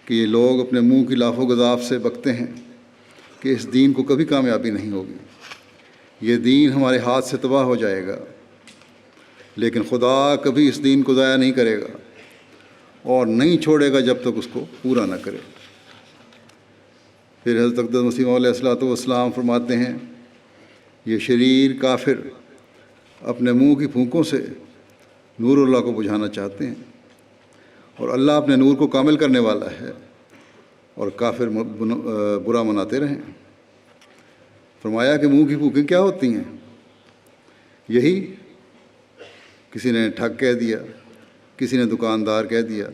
کہ یہ لوگ اپنے منہ کی لاف و گزاف سے بکتے ہیں کہ اس دین کو کبھی کامیابی نہیں ہوگی، یہ دین ہمارے ہاتھ سے تباہ ہو جائے گا، لیکن خدا کبھی اس دین کو ضائع نہیں کرے گا اور نہیں چھوڑے گا جب تک اس کو پورا نہ کرے۔ پھر حضرت اقدس مسیح موعود علیہ الصلوۃ والسلام فرماتے ہیں، یہ شریر کافر اپنے منہ کی پھونکوں سے نور اللہ کو بجھانا چاہتے ہیں، اور اللہ اپنے نور کو کامل کرنے والا ہے، اور کافر برا مناتے رہیں۔ فرمایا کہ منہ کی پھونکیں کیا ہوتی ہیں؟ یہی کسی نے ٹھگ کہہ دیا، کسی نے دکاندار کہہ دیا،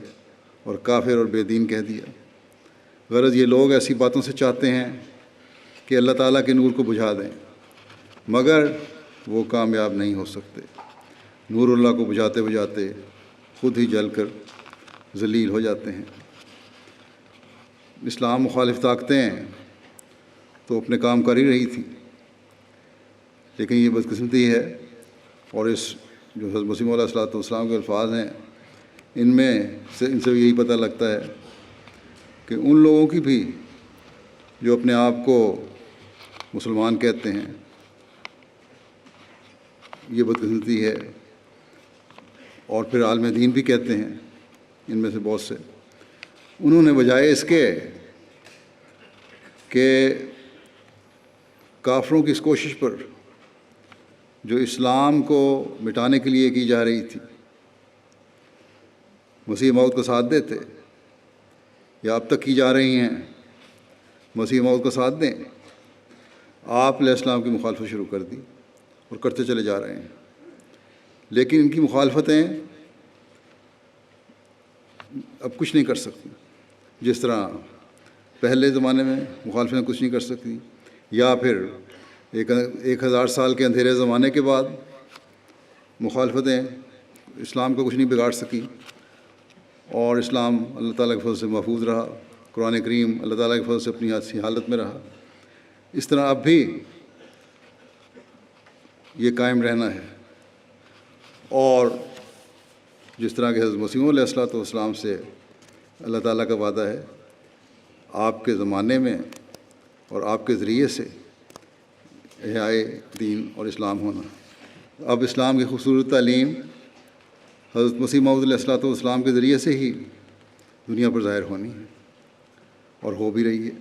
اور کافر اور بے دین کہہ دیا۔ غرض یہ لوگ ایسی باتوں سے چاہتے ہیں کہ اللہ تعالیٰ کے نور کو بجھا دیں، مگر وہ کامیاب نہیں ہو سکتے۔ نور اللہ کو بجھاتے بجھاتے خود ہی جل کر ذلیل ہو جاتے ہیں۔ اسلام مخالف طاقتیں تو اپنے کام کر ہی رہی تھیں، لیکن یہ بدقسمتی ہے، اور اس جو حضرت مسیح موعود علیہ الصلوۃ والسلام کے الفاظ ہیں ان سے یہی پتہ لگتا ہے کہ ان لوگوں کی بھی جو اپنے آپ کو مسلمان کہتے ہیں، یہ بدقسمتی ہے، اور پھر عالم دین بھی کہتے ہیں ان میں سے بہت سے، انہوں نے بجائے اس کے کہ کافروں کی اس کوشش پر جو اسلام کو مٹانے کے لیے کی جا رہی تھی، مسیح موعود کا ساتھ دیتے، یا اب تک کی جا رہی ہیں، مسیح موعود کا ساتھ دیں۔ آپ علیہ السلام کی مخالفت شروع کر دی اور کرتے چلے جا رہے ہیں، لیکن ان کی مخالفتیں اب کچھ نہیں کر سکتی، جس طرح پہلے زمانے میں مخالفتیں کچھ نہیں کر سکتی، یا پھر 1000 سال کے اندھیرے زمانے کے بعد مخالفتیں اسلام کو کچھ نہیں بگاڑ سکی، اور اسلام اللہ تعالیٰ کے فضل سے محفوظ رہا، قرآن کریم اللہ تعالیٰ کے فضل سے اپنی اچھی حالت میں رہا۔ اس طرح اب بھی یہ قائم رہنا ہے، اور جس طرح کہ حضرت مسیح علیہ الصلوۃ والسلام سے اللہ تعالیٰ کا وعدہ ہے، آپ کے زمانے میں اور آپ کے ذریعے سے احیاء دین اور اسلام ہونا۔ اب اسلام کی خوبصورت تعلیم حضرت مسیح موعود علیہ الصلوۃ والسلام کے ذریعے سے ہی دنیا پر ظاہر ہونی ہے، اور ہو بھی رہی ہے۔